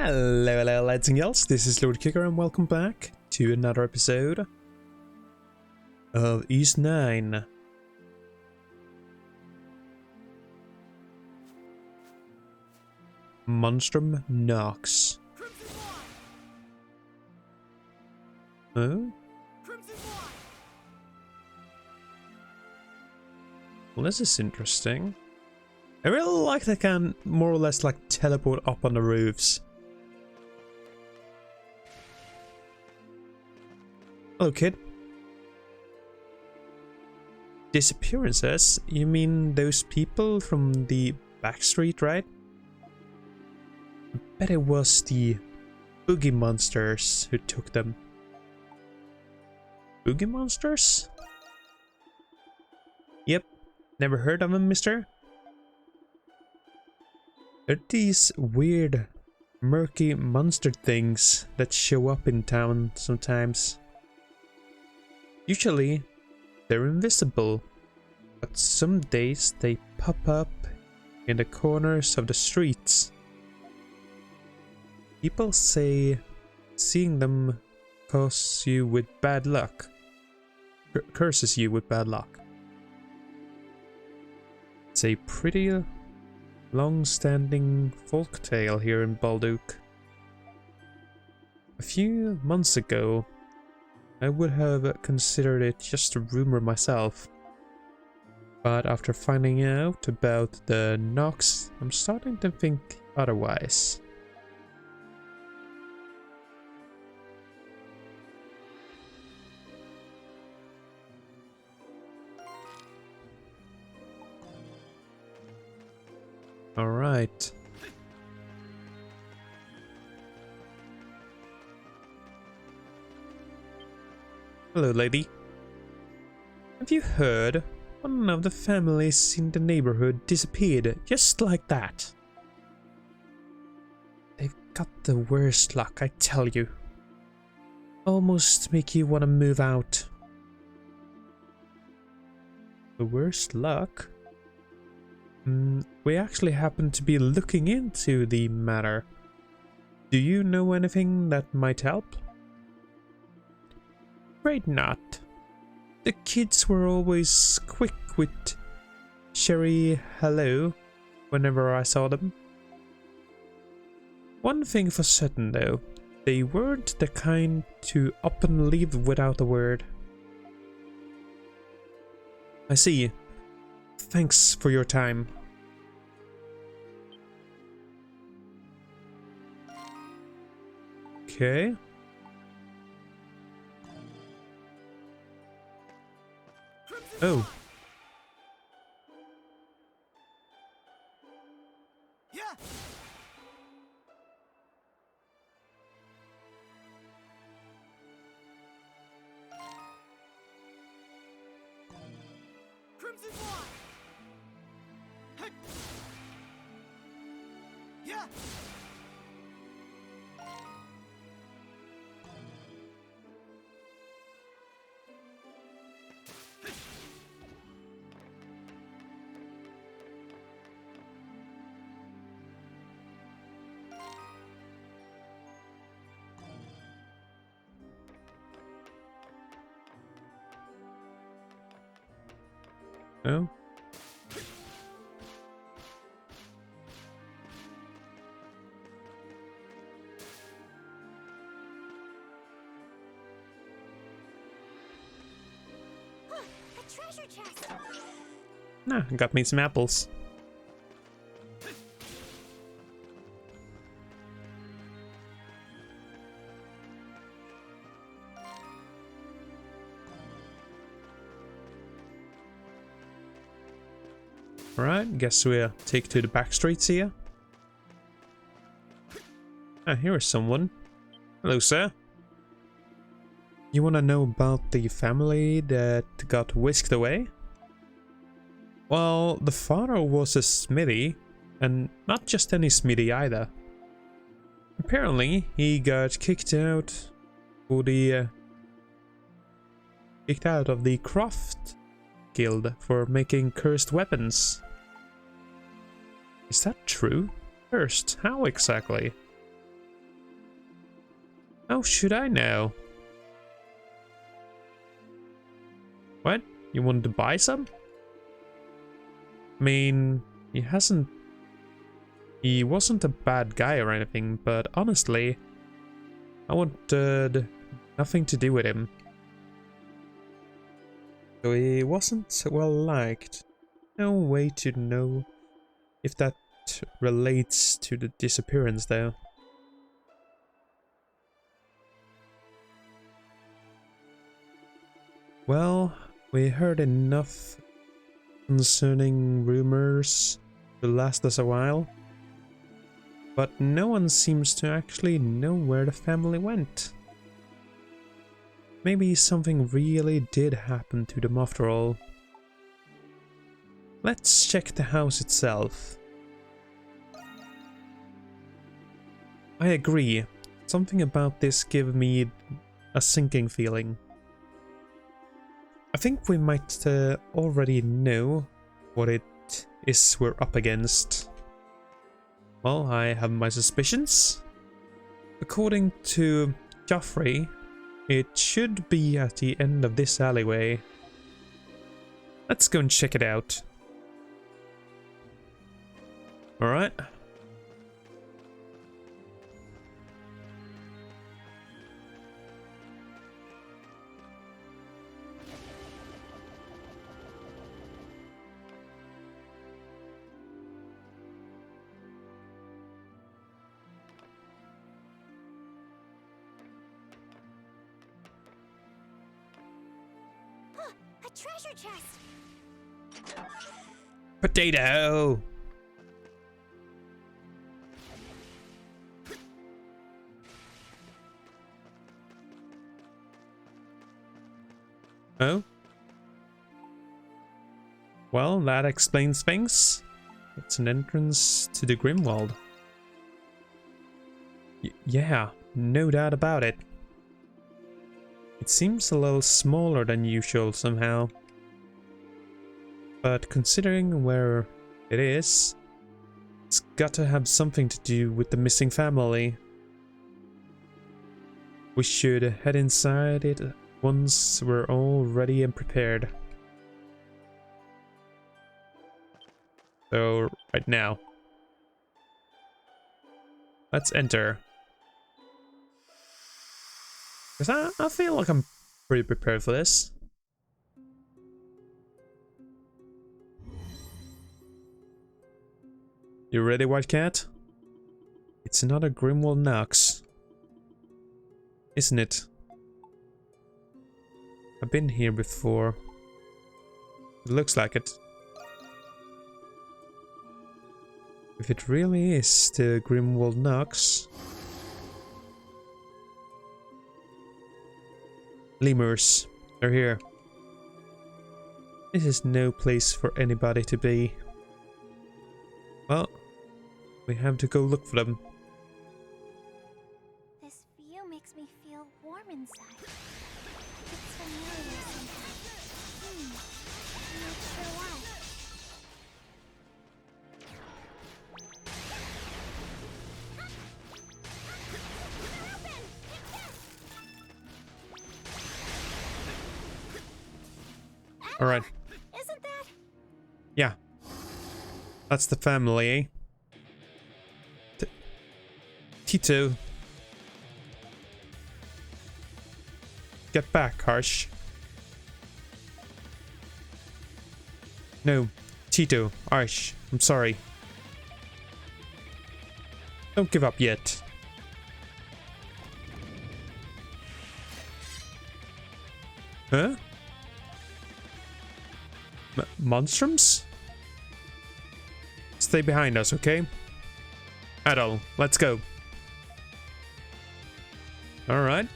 Hello lads and girls, this is Lord Kicker and welcome back to another episode of East 9. Monstrum knocks. Oh? Well, this is interesting. I really like they can more or less like teleport up on the roofs. Hello, kid. Disappearances? You mean those people from the back street, right? I bet it was the boogie monsters who took them. Boogie monsters? Yep. Never heard of them, mister? They're these weird, murky monster things that show up in town sometimes. Usually, they're invisible, but some days they pop up in the corners of the streets. People say seeing them curses you with bad luck. It's a pretty long-standing folktale here in Balduq. A few months ago, I would have considered it just a rumor myself, but after finding out about the knocks, I'm starting to think otherwise. All right. Hello, lady. Have you heard? One of the families in the neighborhood disappeared just like that. They've got the worst luck, I tell you. Almost make you want to move out. The worst luck? We actually happen to be looking into the matter. Do you know anything that might help? Afraid not. The kids were always quick with Sherry hello whenever I saw them. One thing for certain though, they weren't the kind to up and leave without a word. I see. Thanks for your time. Okay. Oh. Yeah. Crimson One. Yeah. No. A treasure chest. Nah, got me some apples. Alright, guess we'll take to the back streets here. Ah, here is someone. Hello, sir. You want to know about the family that got whisked away? Well, the father was a smithy, and not just any smithy either. Apparently, he got kicked out of the craft guild for making cursed weapons. Is that true? Cursed? How exactly? How should I know? What? You wanted to buy some? I mean, he wasn't a bad guy or anything, but honestly, I wanted nothing to do with him. So he wasn't well liked. No way to know if that relates to the disappearance though. Well, we heard enough concerning rumors to last us a while, but no one seems to actually know where the family went. Maybe something really did happen to them after all. Let's check the house itself. I agree. Something about this gives me a sinking feeling. I think we might already know what it is we're up against. Well, I have my suspicions. According to Joffrey, it should be at the end of this alleyway. Let's go and check it out. Alright. A treasure chest. Potato! Oh? Well, that explains things. It's an entrance to the Grimwald. Yeah, no doubt about it. It seems a little smaller than usual somehow. But considering where it is, it's got to have something to do with the missing family. We should head inside it once we're all ready and prepared. So, right now. Let's enter. Because I feel like I'm pretty prepared for this. You ready, White Cat? It's another Grimwald Nox, isn't it? I've been here before. It looks like it. If it really is the Grimwald Nox. Lemurs, they're here. This is no place for anybody to be. Well, we have to go look for them. This view makes me feel warm inside. It's familiar somehow. I'm not sure why. All right. Isn't that? Yeah. That's the family, eh? Tito. Get back, Harsh. No. Tito. Harsh. I'm sorry. Don't give up yet. Huh? Monstrums? Stay behind us, okay? Adol, let's go. Alright.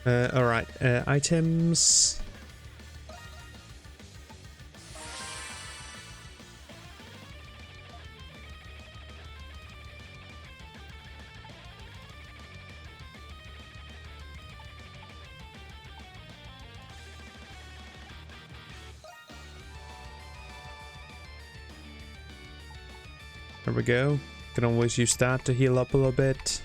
Alright, items. There we go. Can always use that to heal up a little bit.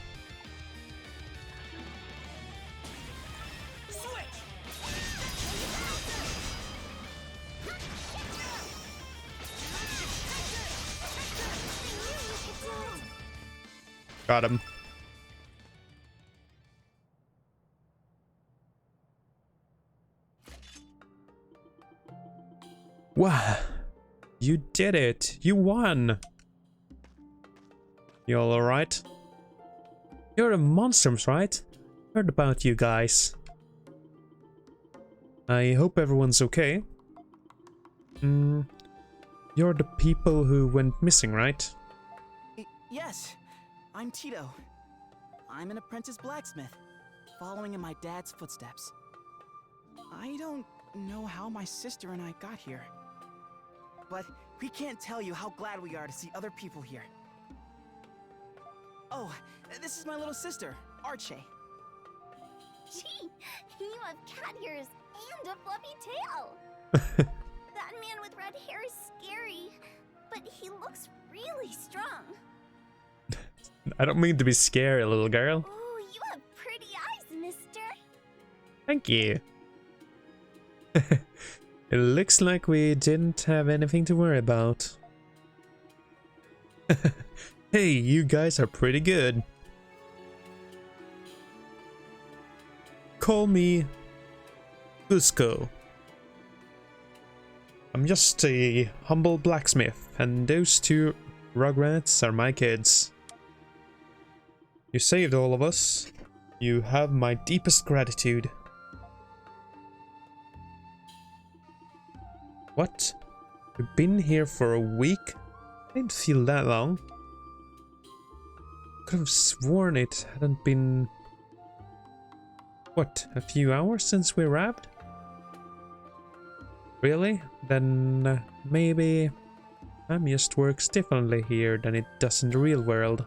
Got him. Wow. You did it. You won. You all alright? You're the Monstrums, right? Heard about you guys. I hope everyone's okay. You're the people who went missing, right? Yes, I'm Tito. I'm an apprentice blacksmith, following in my dad's footsteps. I don't know how my sister and I got here, but we can't tell you how glad we are to see other people here. Oh, this is my little sister, Archie. Gee, you have cat ears and a fluffy tail. That man with red hair is scary, but he looks really strong. I don't mean to be scary, little girl. Ooh, you have pretty eyes, mister. Thank you. It looks like we didn't have anything to worry about. Hey, you guys are pretty good. Call me Cusco. I'm just a humble blacksmith, and those two rugrats are my kids. You saved all of us. You have my deepest gratitude. What? You've been here for a week? I didn't feel that long. Could have sworn it hadn't been... What, a few hours since we arrived? Really? Then maybe time just works differently here than it does in the real world.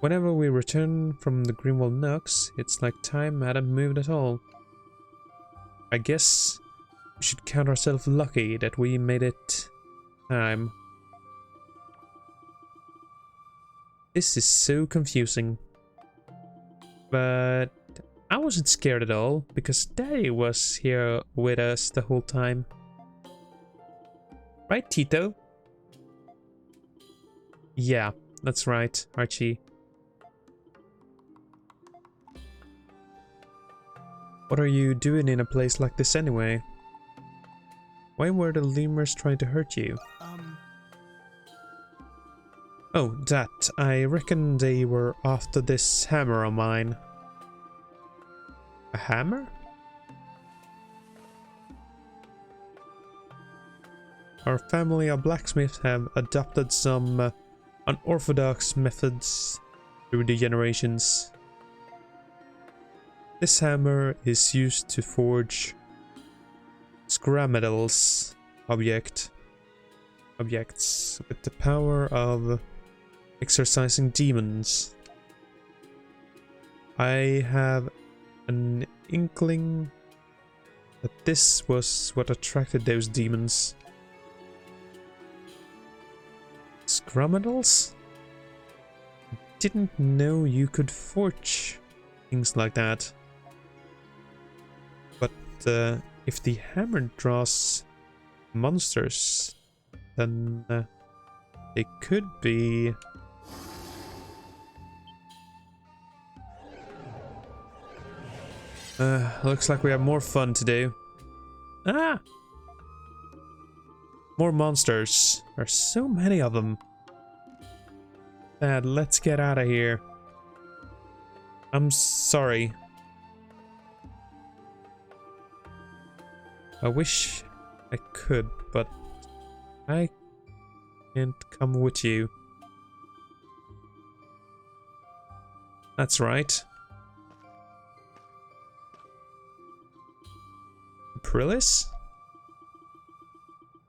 Whenever we return from the Grimwald Nooks, it's like time hadn't moved at all. I guess we should count ourselves lucky that we made it time. This is so confusing. But I wasn't scared at all, because Daddy was here with us the whole time. Right, Tito? Yeah, that's right, Archie. What are you doing in a place like this anyway? Why were the lemurs trying to hurt you? Oh, that. I reckon they were after this hammer of mine. A hammer? Our family of blacksmiths have adopted some unorthodox methods through the generations. This hammer is used to forge scramadels objects with the power of exorcising demons. I have an inkling that this was what attracted those demons. Scramadels? I didn't know you could forge things like that. But if the hammer draws monsters, then they could be... looks like we have more fun to do. Ah! More monsters. There are so many of them. Dad, let's get out of here. I'm sorry. I wish I could, but I can't come with you. That's right. Krillis?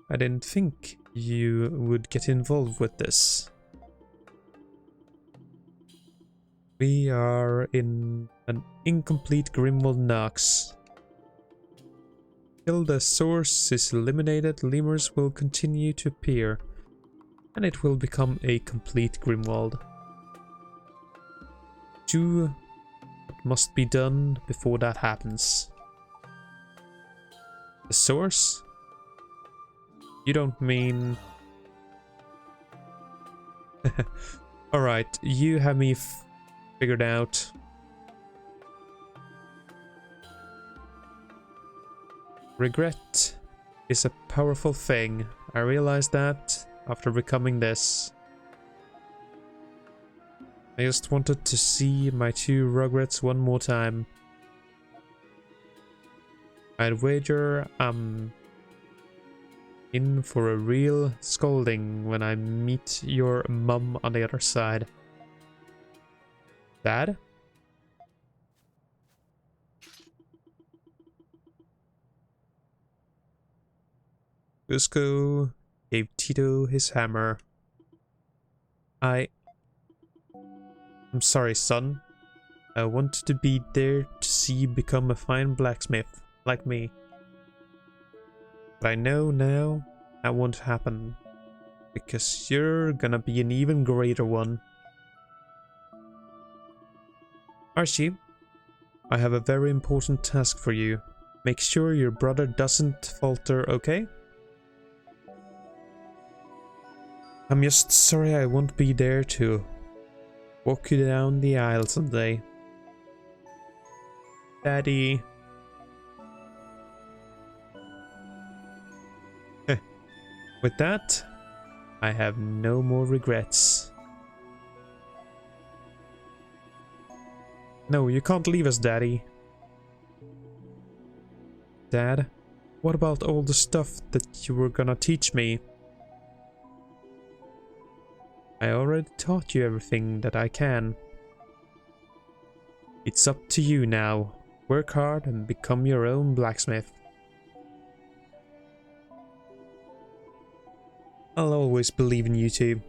I didn't think you would get involved with this. We are in an incomplete Grimwald Nox. Till the source is eliminated, lemurs will continue to appear, and it will become a complete Grimwald. Do what must be done before that happens. The source? You don't mean... Alright, you have me figured out. Regret is a powerful thing. I realized that after becoming this. I just wanted to see my two Rugrats one more time. I'd wager I'm in for a real scolding when I meet your mum on the other side. Dad? Cusco gave Tito his hammer. I'm sorry, son. I wanted to be there to see you become a fine blacksmith, like me. But I know now that won't happen, because you're gonna be an even greater one. Archie, I have a very important task for you. Make sure your brother doesn't falter, okay? I'm just sorry I won't be there to walk you down the aisle someday. Daddy. With that, I have no more regrets. No, you can't leave us, Daddy. Dad, what about all the stuff that you were gonna teach me? I already taught you everything that I can. It's up to you now. Work hard and become your own blacksmith. I'll always believe in you two.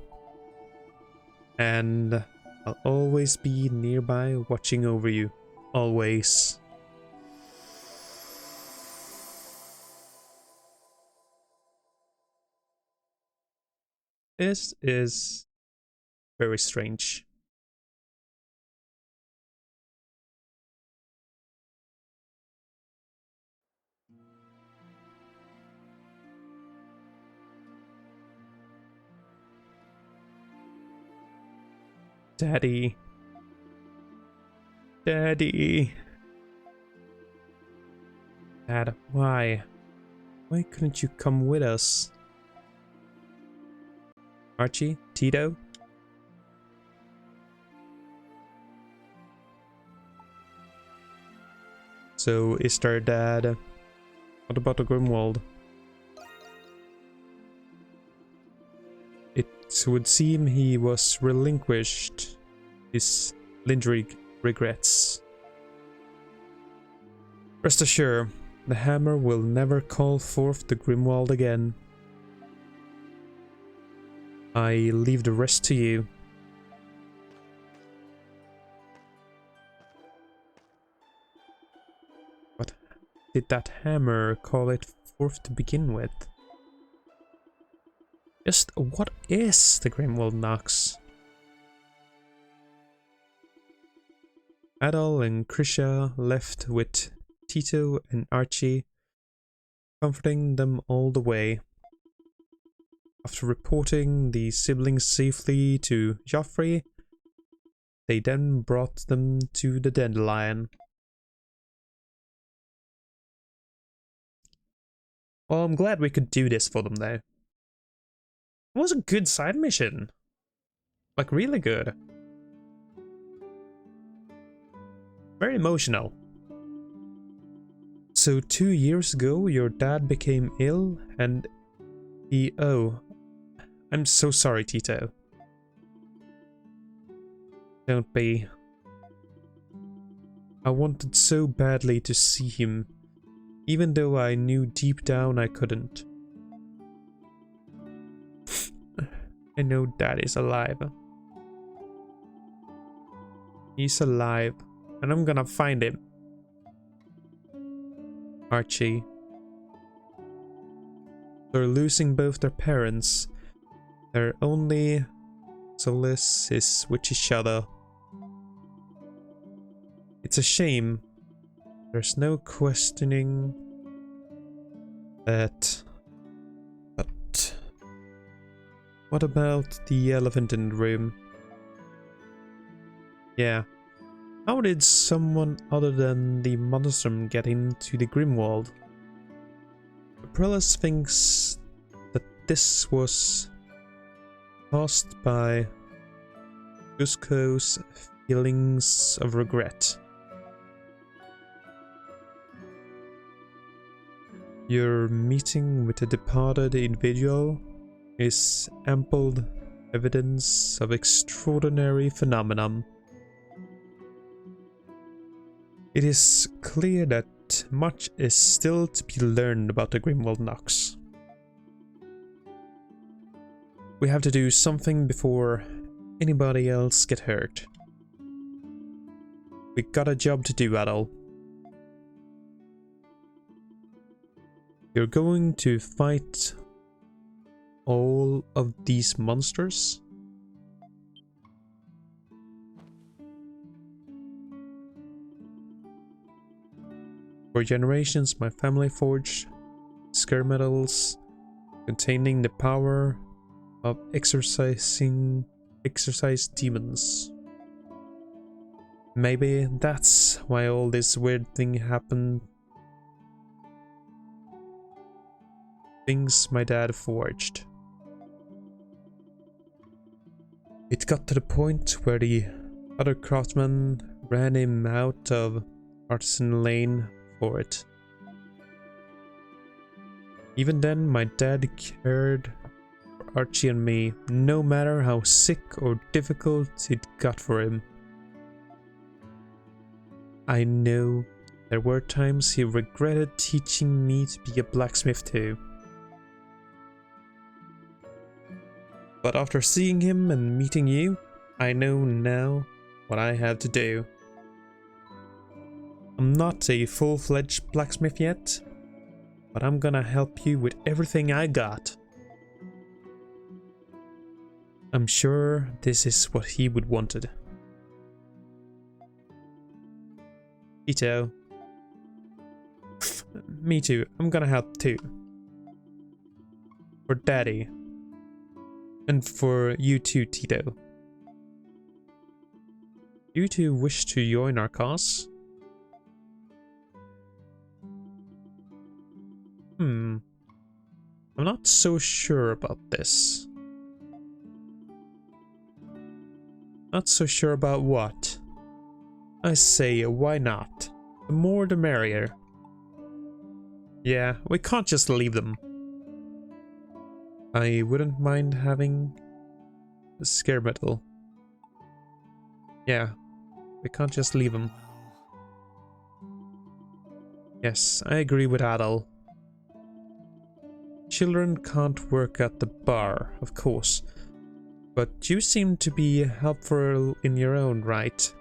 And I'll always be nearby watching over you. Always. This is very strange. Daddy. Daddy. Dad, why? Why couldn't you come with us? Archie? Tito? So, is there Dad? What about the Grimwald? It would seem he was relinquished his lingering regrets. Rest assured, the hammer will never call forth the Grimwald again. I leave the rest to you. What did that hammer call it forth to begin with? Just what is the Grimwald Nox? Adol and Krisha left with Tito and Archie, comforting them all the way. After reporting the siblings safely to Joffrey, they then brought them to the Dandelion. Well, I'm glad we could do this for them though. It was a good side mission. Like, really good. Very emotional. So 2 years ago, your dad became ill and he... Oh. I'm so sorry, Tito. Don't be. I wanted so badly to see him. even though I knew deep down I couldn't. I know Dad is alive. He's alive, and I'm gonna find him. Archie. They're losing both their parents. Their only solace is with each other. It's a shame. There's no questioning that. But what about the elephant in the room? Yeah. How did someone other than the Monstrum get into the Grimwald? Aprilis thinks that this was caused by Cusco's feelings of regret. Your meeting with a departed individual is ample evidence of extraordinary phenomenon. It is clear that much is still to be learned about the Grimwald Nox. We have to do something before anybody else get hurt. We got a job to do, Adol. You're going to fight all of these monsters? For generations, my family forged scare metals containing the power of exorcise demons. Maybe that's why all this weird thing happened. Things my dad forged. It got to the point where the other craftsmen ran him out of Artisan Lane for it. Even then, my dad cared for Archie and me, no matter how sick or difficult it got for him. I know there were times he regretted teaching me to be a blacksmith too. But after seeing him and meeting you, I know now what I have to do. I'm not a full-fledged blacksmith yet, but I'm gonna help you with everything I got. I'm sure this is what he would wanted. Tito. Me too, I'm gonna help too. For Daddy. And for you too, Tito. You two wish to join our cause? I'm not so sure about this. Not so sure about what? I say, why not? The more the merrier. Yeah, we can't just leave them. I wouldn't mind having a scare metal. Yeah, we can't just leave them. Yes, I agree with Adol. Children can't work at the bar, of course, but you seem to be helpful in your own right.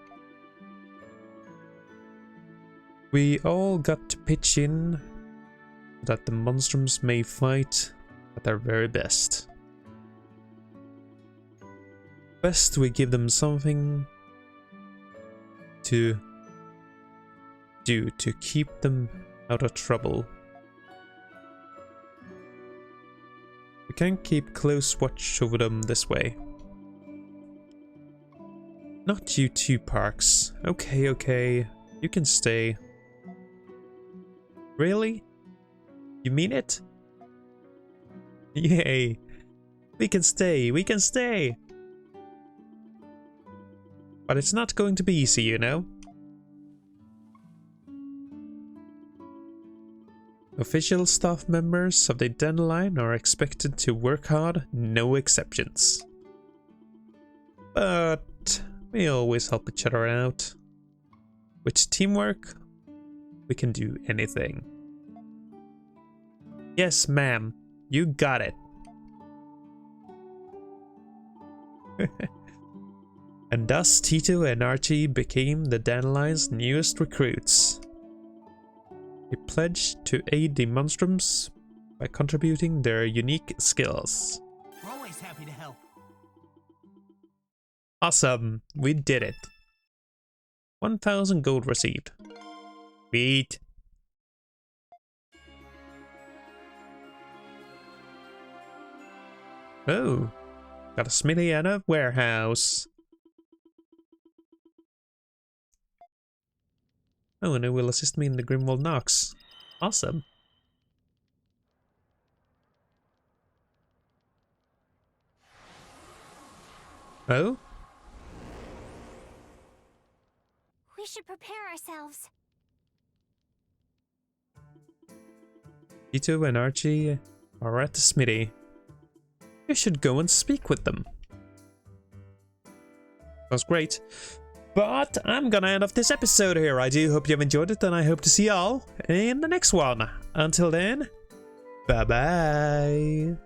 We all got to pitch in so that the Monstrums may fight at their very best. Best we give them something to do to keep them out of trouble. We can keep close watch over them this way. Not you two, Parks. Okay, you can stay. Really? You mean it? Yay! We can stay! But it's not going to be easy, you know? Official staff members of the Dandelion are expected to work hard, no exceptions. But we always help each other out. With teamwork, we can do anything. Yes, ma'am. You got it. And thus Tito and Archie became the Dandelion's newest recruits. They pledged to aid the Monstrums by contributing their unique skills. We're always happy to help. Awesome, we did it. 1,000 gold received. Sweet. Oh, got a smithy and a warehouse. Oh, and it will assist me in the Grimwald Knocks. Awesome. Oh? We should prepare ourselves. Tito and Archie are at the smithy. You should go and speak with them. Sounds great. But I'm gonna end off this episode here. I do hope you've enjoyed it, and I hope to see y'all in the next one. Until then, bye-bye.